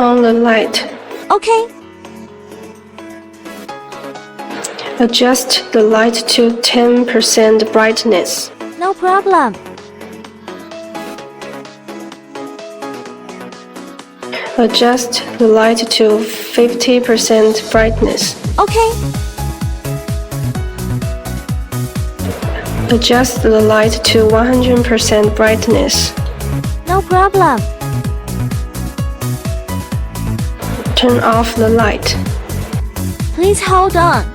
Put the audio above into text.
on the light. Okay. Adjust the light to 10% brightness. No problem. Adjust the light to 50% brightness. Okay. Adjust the light to 100% brightness. No problem. Turn off the light. Please hold on.